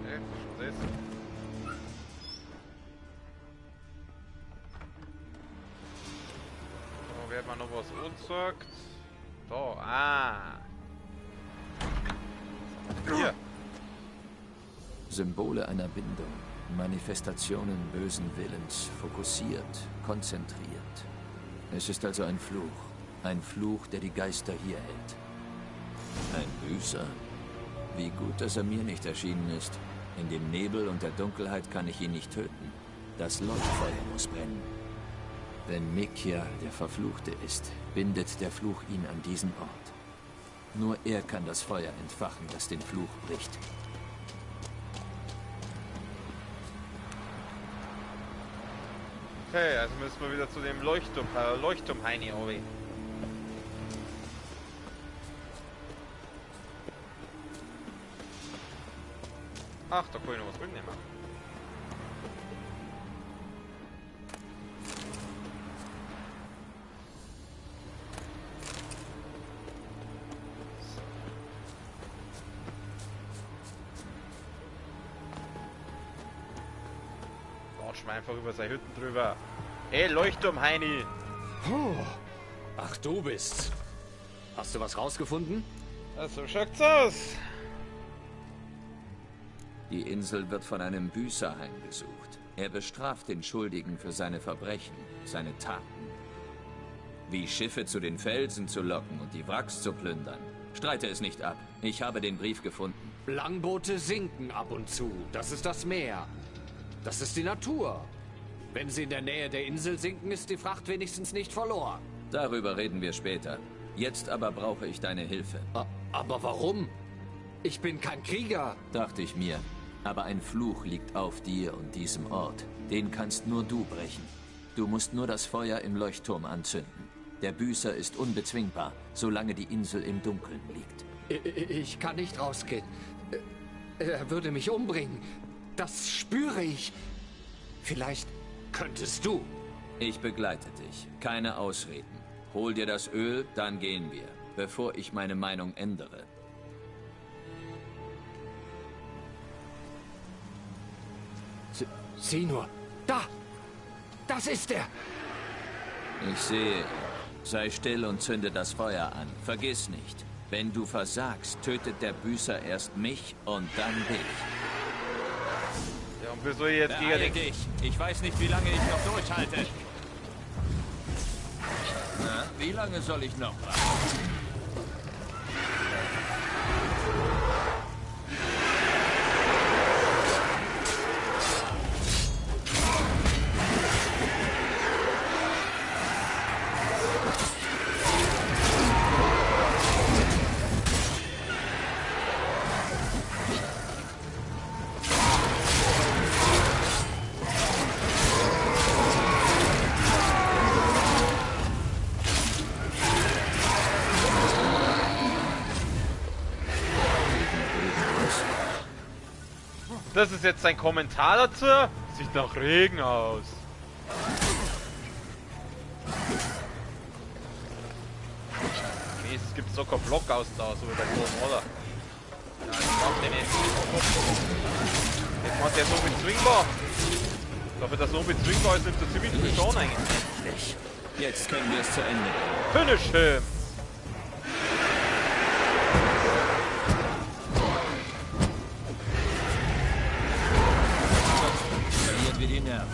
Okay, was ist das? Da wird man noch was unsorgt. Da, Hier. Symbole einer Bindung, Manifestationen bösen Willens, fokussiert, konzentriert. Es ist also ein Fluch, der die Geister hier hält. Ein Büßer? Wie gut, dass er mir nicht erschienen ist. In dem Nebel und der Dunkelheit kann ich ihn nicht töten. Das Leuchtfeuer muss brennen. Wenn Mekhial der Verfluchte ist, bindet der Fluch ihn an diesen Ort. Nur er kann das Feuer entfachen, das den Fluch bricht. Okay, also müssen wir wieder zu dem Leuchtturm-Heini runter. Ach, da kann ich noch was mitnehmen. Watschen wir einfach über seine Hütten drüber. Hey, Leuchtturm, Heini! Ach, du bist's. Hast du was rausgefunden? So schaut's aus. Die Insel wird von einem Büßer heimgesucht. Er bestraft den Schuldigen für seine Verbrechen, seine Taten. Wie Schiffe zu den Felsen zu locken und die Wracks zu plündern. Streite es nicht ab. Ich habe den Brief gefunden. Langboote sinken ab und zu. Das ist das Meer. Das ist die Natur. Wenn sie in der Nähe der Insel sinken, ist die Fracht wenigstens nicht verloren. Darüber reden wir später. Jetzt aber brauche ich deine Hilfe. Aber warum? Ich bin kein Krieger. Dachte ich mir. Aber ein Fluch liegt auf dir und diesem Ort. Den kannst nur du brechen. Du musst nur das Feuer im Leuchtturm anzünden. Der Büßer ist unbezwingbar, solange die Insel im Dunkeln liegt. Ich kann nicht rausgehen. Er würde mich umbringen. Das spüre ich. Vielleicht könntest du. Ich begleite dich. Keine Ausreden. Hol dir das Öl, dann gehen wir, bevor ich meine Meinung ändere. Sieh nur. Da! Das ist er! Ich sehe ihn. Sei still und zünde das Feuer an. Vergiss nicht, wenn du versagst, tötet der Büßer erst mich und dann dich. Ja, und wieso jetzt gegen dich? Ich weiß nicht, wie lange ich noch durchhalte. Na, wie lange soll ich noch warten? Das ist jetzt ein Kommentar dazu. Sieht nach Regen aus. Es gibt sogar Block aus da, so wie bei großen, oder? Ja, ich mach den jetzt. Jetzt macht der so bezwingbar. Dafür, dass er so bezwingbar ist, nimmt er ziemlich viel Schaden eigentlich. Jetzt können wir es zu Ende bringen. Finish him! Wie die Nerven.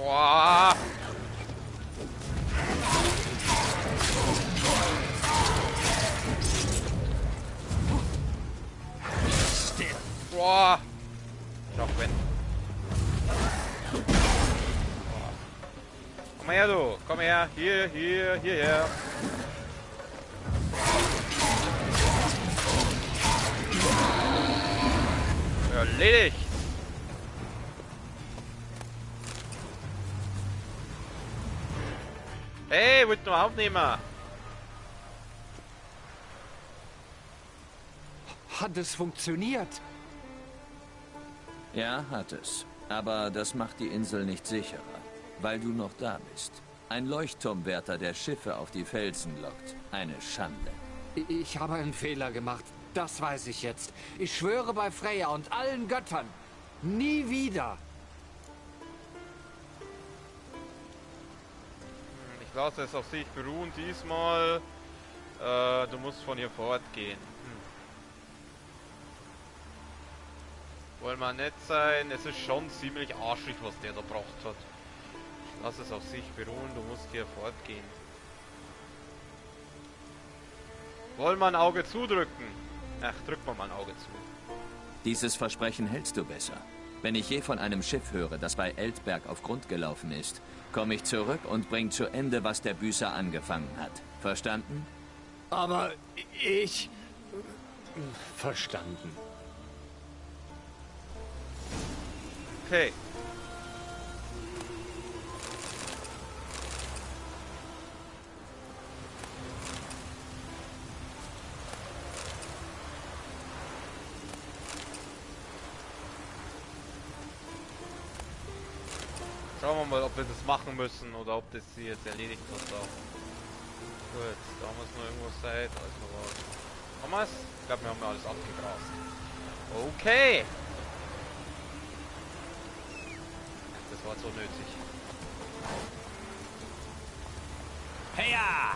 Wow. Boah. Noch wenn. Komm her, du. Komm her. Hierher. Erledigt. Hey, wollt nur aufnehmen. Hat es funktioniert? Ja, hat es. Aber das macht die Insel nicht sicherer, weil du noch da bist. Ein Leuchtturmwärter, der Schiffe auf die Felsen lockt. Eine Schande. Ich habe einen Fehler gemacht. Das weiß ich jetzt. Ich schwöre bei Freya und allen Göttern. Nie wieder. Ich lasse es auf sich beruhen diesmal. Du musst von hier fortgehen. Wollen wir nett sein? Es ist schon ziemlich arschig, was der da gebracht hat. Ich lasse es auf sich beruhen, du musst hier fortgehen. Wollen wir ein Auge zudrücken? Ach, drück mal ein Auge zu. Dieses Versprechen hältst du besser. Wenn ich je von einem Schiff höre, das bei Eldberg auf Grund gelaufen ist, komme ich zurück und bring zu Ende, was der Büßer angefangen hat. Verstanden? Aber ich... Verstanden. Okay. Schauen wir mal, ob wir das machen müssen oder ob das sie jetzt erledigt hat. Da. Gut, da muss noch irgendwas sein. Da ist noch was. Haben wir es? Ich glaube, wir haben ja alles abgegrast. Okay. Das war so nötig. Heya!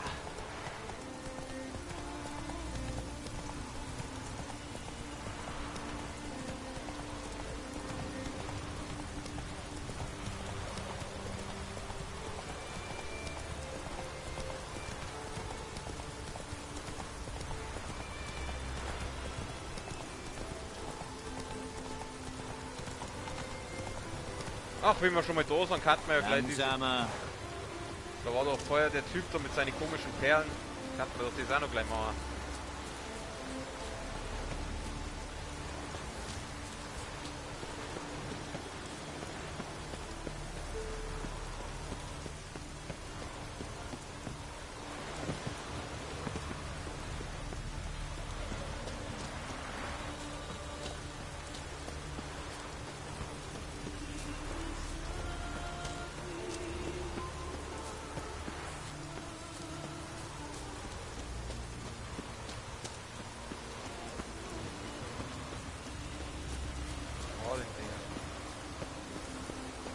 Ach, wenn wir schon mal da sind, kannten wir ja gleich Langsamer. Da war doch vorher der Typ da mit seinen komischen Perlen. Kannten wir doch das auch noch gleich machen.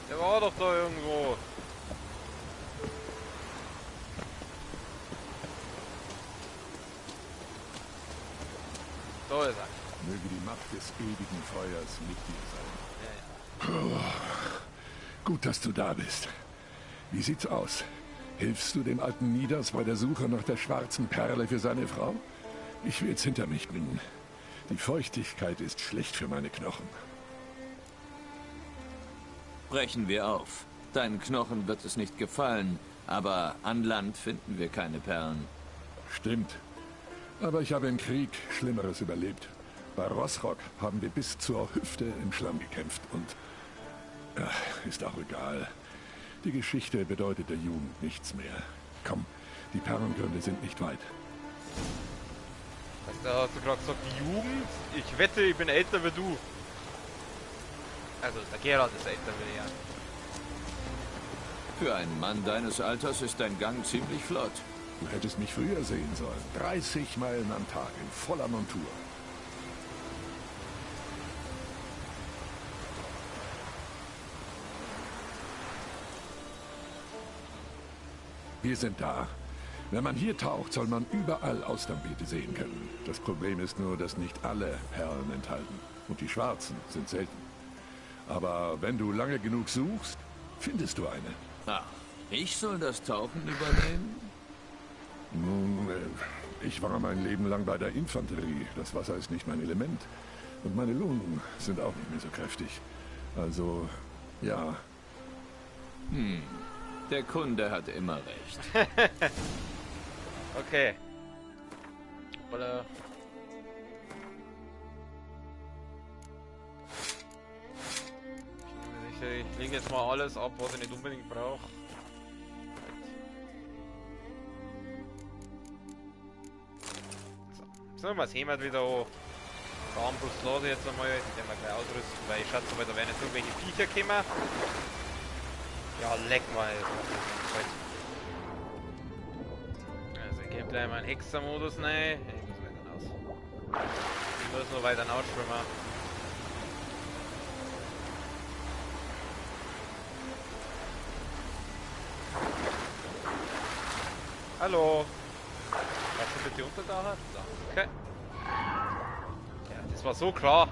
Der war doch da irgendwo. Da ist er. Möge die Macht des ewigen Feuers mit dir sein. Ja, ja. Gut, dass du da bist. Wie sieht's aus? Hilfst du dem alten Nidas bei der Suche nach der schwarzen Perle für seine Frau? Ich will jetzt hinter mich bringen. Die Feuchtigkeit ist schlecht für meine Knochen. Brechen wir auf. Deinen Knochen wird es nicht gefallen, aber an Land finden wir keine Perlen. Stimmt. Aber ich habe im Krieg Schlimmeres überlebt. Bei Rossrock haben wir bis zur Hüfte im Schlamm gekämpft und... ist auch egal. Die Geschichte bedeutet der Jugend nichts mehr. Komm, die Perlengründe sind nicht weit. Da hast du gerade gesagt, die Jugend? Ich wette, ich bin älter wie du. Also, der Geralt ist älter wie er. Für einen Mann deines Alters ist dein Gang ziemlich flott. Du hättest mich früher sehen sollen. 30 Meilen am Tag in voller Montur. Wir sind da. Wenn man hier taucht, soll man überall Austernbeete sehen können. Das Problem ist nur, dass nicht alle Perlen enthalten. Und die schwarzen sind selten. Aber wenn du lange genug suchst, findest du eine. Ach, ich soll das Tauchen übernehmen? Nun, ich war mein Leben lang bei der Infanterie. Das Wasser ist nicht mein Element. Und meine Lungen sind auch nicht mehr so kräftig. Also, ja. Der Kunde hat immer recht. Okay. Hoppala. Ich lege jetzt mal alles ab, was ich nicht unbedingt brauche. So, was sehen wir wieder an. Armbrust lade ich jetzt einmal, den wir gleich ausrüsten, weil ich schätze mal, da werden jetzt irgendwelche Viecher kommen. Ja, leck mal. Also ich gebe gleich mal einen Hexer-Modus rein. Ich muss weiter raus. Ich muss noch weiter ausschwimmen. Hallo. Kannst du bitte untertauchen? Danke. Ja, das war so klar.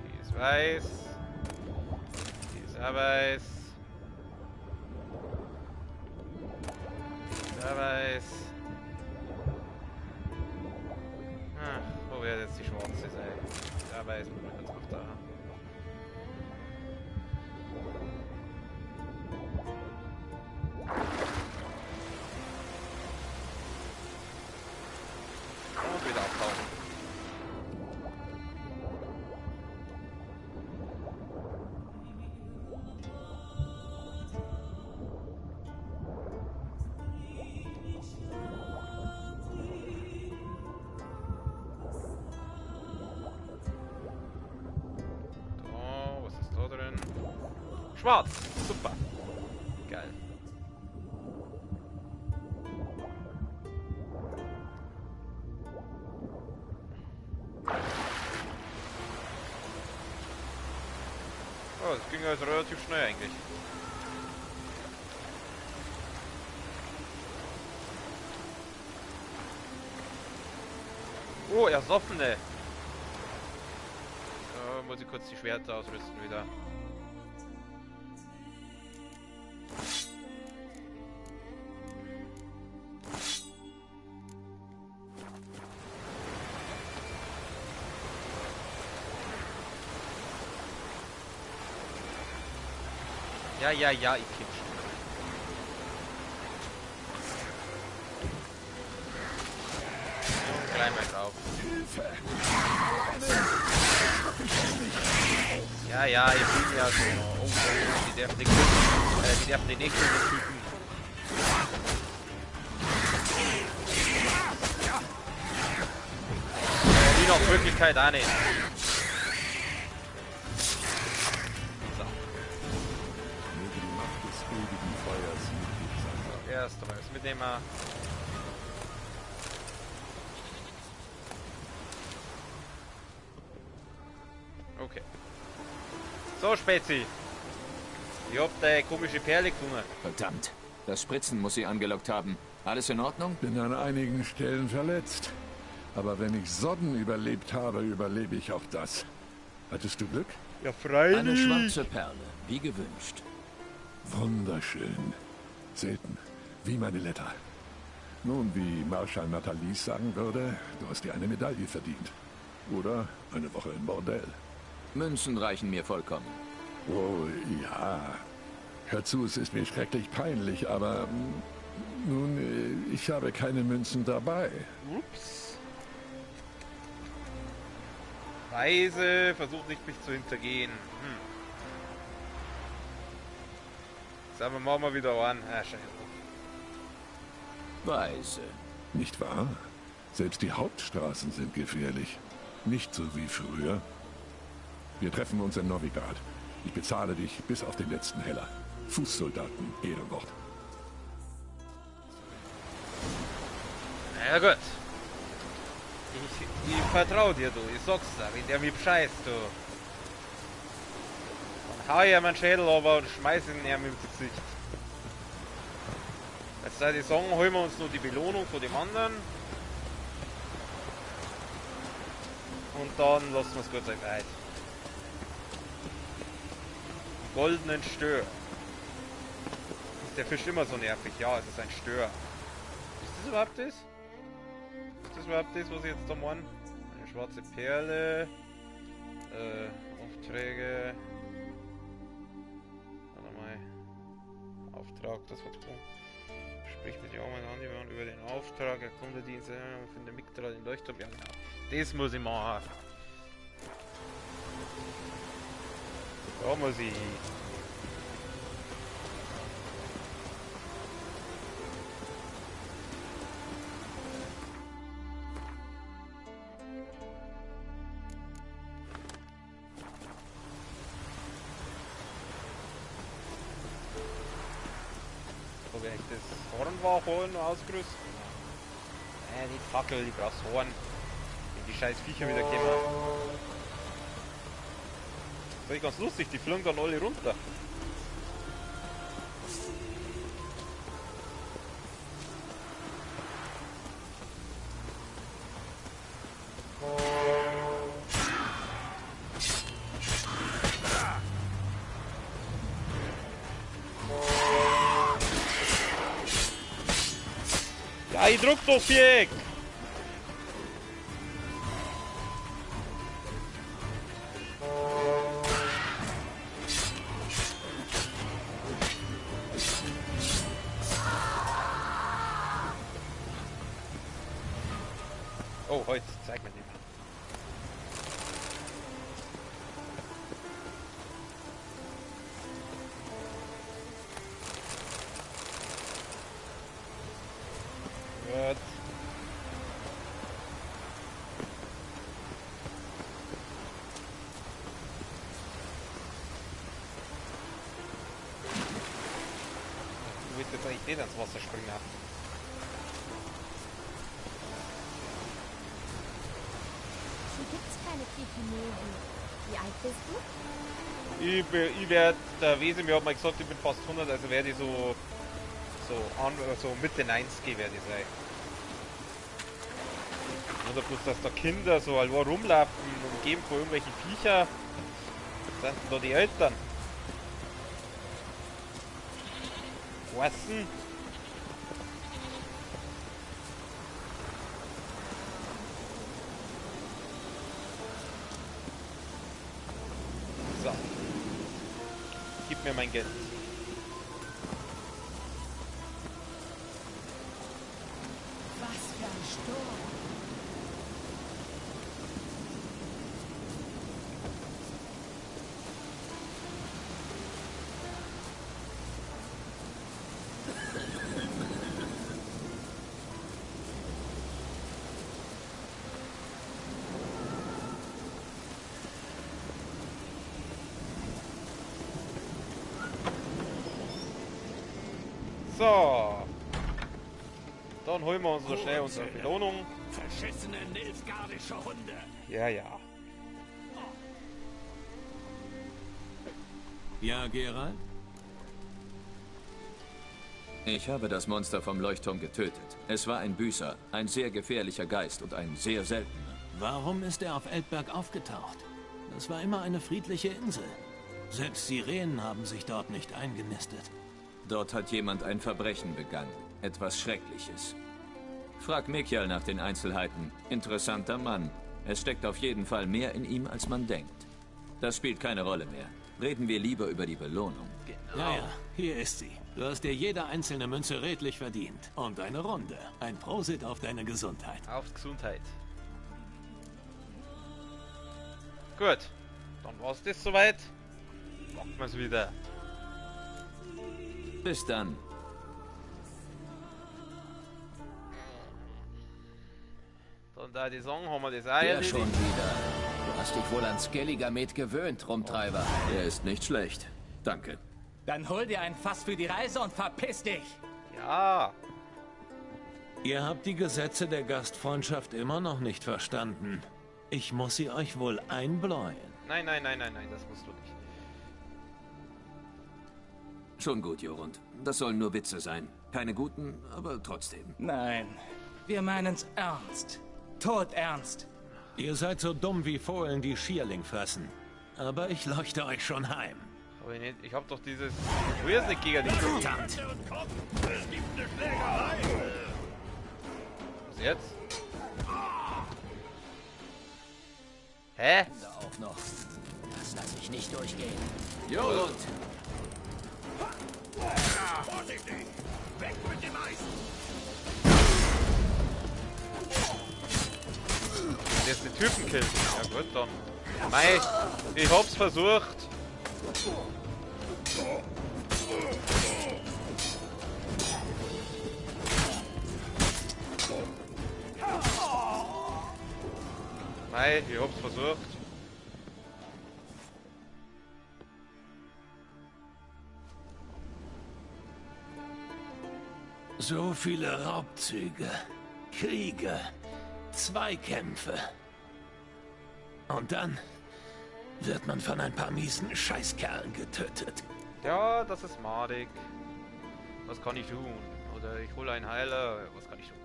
Sie ist weiß. Sie ist auch weiß. Der weiß. Ach, wo wird jetzt die schwarze sein? Der weiß, wo wir drauf da haben. Und wieder abtauchen. Schwarz! Super! Geil. Oh, das ging also relativ schnell eigentlich. Oh, ersoffene! So, muss ich kurz die Schwerter ausrüsten wieder. Ja, ich kipp schon. Und gleich mal drauf. Ja, ihr fliegen ja so. Oh, die dürfen den nächsten Typen. Die noch Möglichkeit auch nicht. Erst einmal das mitnehmen. Okay. So, Spezi. Ich hab deine komische Perle gefunden. Verdammt. Das Spritzen muss sie angelockt haben. Alles in Ordnung? Bin an einigen Stellen verletzt. Aber wenn ich Sodden überlebt habe, überlebe ich auch das. Hattest du Glück? Ja, freilich. Eine schwarze Perle, wie gewünscht. Wunderschön. Selten. Wie meine Letter. Nun, wie Marschall Nathalie sagen würde, du hast dir eine Medaille verdient. Oder eine Woche im Bordell. Münzen reichen mir vollkommen. Oh, ja. Hör zu, es ist mir schrecklich peinlich, aber... Nun, ich habe keine Münzen dabei. Ups. Weise, versucht nicht mich zu hintergehen. Sagen wir mal wieder an. Ah, scheiße. Weise. Nicht wahr? Selbst die Hauptstraßen sind gefährlich. Nicht so wie früher. Wir treffen uns in Novigrad. Ich bezahle dich bis auf den letzten Heller. Fußsoldaten, Ehrenwort. Na ja, gut. Ich vertraue dir, du. Ich sag's dir, wenn der mich bescheißt, du. Dann hau ich meinen Schädel aber und schmeiß ihn ihm ins Gesicht. Jetzt würde ich sagen, holen wir uns noch die Belohnung von dem anderen. Und dann lassen wir es gut sein weit. Goldenen Stör. Ist der Fisch immer so nervig? Ja, es ist ein Stör. Ist das überhaupt das? Ist das überhaupt das, was ich jetzt da meine? Eine schwarze Perle. Aufträge. Warte mal. Auftrag, das war Sprich mit Johann an über den Auftrag, erkunde die Insel und finde Miktra den Leuchtturm. Ja, genau. Das muss ich machen. Da muss ich. So werde ich das Horn holen und ausgerüstet. Nein, nicht Fackel, ich brauch's Horn. Wenn die scheiß Viecher wieder kommen. Das ist ganz lustig, die fliegen dann alle runter. Ja, ich drück doch Viereck! Oh, heute zeig mir nicht mehr. Gut. Du willst jetzt eigentlich nicht ins Wasser springen. Gibt's keine Kikinevi. Wie alt bist du? Ich werde, der Wese mir hat mal gesagt, ich bin fast 100, also werde ich so Mitte 90 werde ich sein. Oder bloß, dass da Kinder so allein rumlaufen, umgeben von irgendwelchen Viecher. Das sind da die Eltern. Weißen. So. Gib mir mein Geld. Was für ein Sturm. So. Dann holen wir uns so schnell unsere Belohnung. Verschissene nilfgaardische Hunde. Ja, ja. Ja, Geralt? Ich habe das Monster vom Leuchtturm getötet. Es war ein Büßer, ein sehr gefährlicher Geist und ein sehr seltener. Warum ist er auf Eldberg aufgetaucht? Das war immer eine friedliche Insel. Selbst Sirenen haben sich dort nicht eingenistet. Dort hat jemand ein Verbrechen begangen. Etwas Schreckliches. Frag Mikjal nach den Einzelheiten. Interessanter Mann. Es steckt auf jeden Fall mehr in ihm, als man denkt. Das spielt keine Rolle mehr. Reden wir lieber über die Belohnung. Genau. Ja, hier ist sie. Du hast dir jede einzelne Münze redlich verdient. Und eine Runde. Ein Prosit auf deine Gesundheit. Auf Gesundheit. Gut. Dann war's das soweit. Machen wir's wieder. Bis dann. Dann da die Song haben wir das auch Ja, schon wieder. Du hast dich wohl an Skelligamet gewöhnt, Rumtreiber. Er ist nicht schlecht. Danke. Dann hol dir ein Fass für die Reise und verpiss dich. Ja. Ihr habt die Gesetze der Gastfreundschaft immer noch nicht verstanden. Ich muss sie euch wohl einbläuen. Nein, nein, nein, nein, nein, das musst du nicht. Schon gut, Jorund. Das sollen nur Witze sein. Keine guten, aber trotzdem. Nein, wir meinen's ernst. Todernst. Ihr seid so dumm wie Fohlen, die Schierling fressen. Aber ich leuchte euch schon heim. Aber ich hab doch dieses... Du wirst nicht gegen dich. Verdammt! Es gibt eine Schlägerei! Was jetzt? Hä? Da auch noch. Das lass ich nicht durchgehen. Jorund! Vorsichtig! Weg mit dem Eis! Jetzt die Typen killen. Ja gut, dann. Mei, ich hab's versucht. Mei, ich hab's versucht. So viele Raubzüge, Kriege, Zweikämpfe. Und dann wird man von ein paar miesen Scheißkerlen getötet. Ja, das ist madig. Was kann ich tun? Oder ich hole einen Heiler. Was kann ich tun?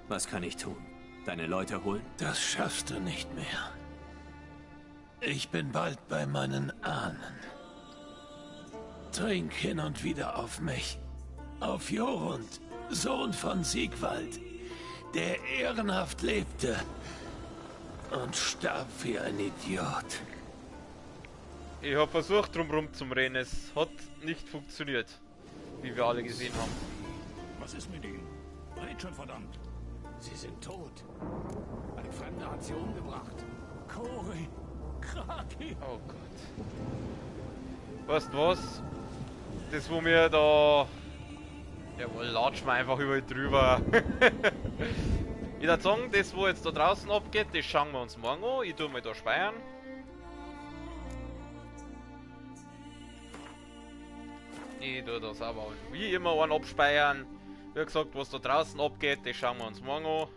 Was kann ich tun? Deine Leute holen? Das schaffst du nicht mehr. Ich bin bald bei meinen Ahnen. Trink hin und wieder auf mich. Auf Jorund, Sohn von Siegwald, der ehrenhaft lebte und starb wie ein Idiot. Ich habe versucht drumherum zu rennen, es hat nicht funktioniert, wie wir alle gesehen haben. Was ist mit ihnen? Red schon, verdammt! Sie sind tot. Ein Fremder hat sie umgebracht. Cori! Kraki! Oh Gott. Weißt du was? Das wo wir da... Jawohl, latschen wir einfach über drüber. Ich würde sagen, das wo jetzt da draußen abgeht, das schauen wir uns morgen an. Ich tue mal da speichern. Ich tue das aber wie immer einen abspeichern. Wie gesagt, was da draußen abgeht, das schauen wir uns morgen an.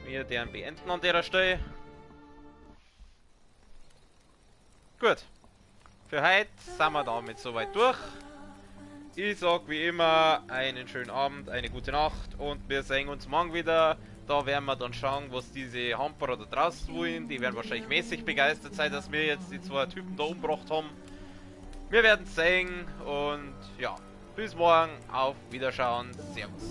Wir werden beenden an der Stelle. Gut. Für heute sind wir damit soweit durch. Ich sag wie immer einen schönen Abend, eine gute Nacht und wir sehen uns morgen wieder. Da werden wir dann schauen, was diese Hamperer da draußen wollen. Die werden wahrscheinlich mäßig begeistert sein, dass wir jetzt die zwei Typen da umgebracht haben. Wir werden sehen und ja, bis morgen, auf Wiederschauen, Servus.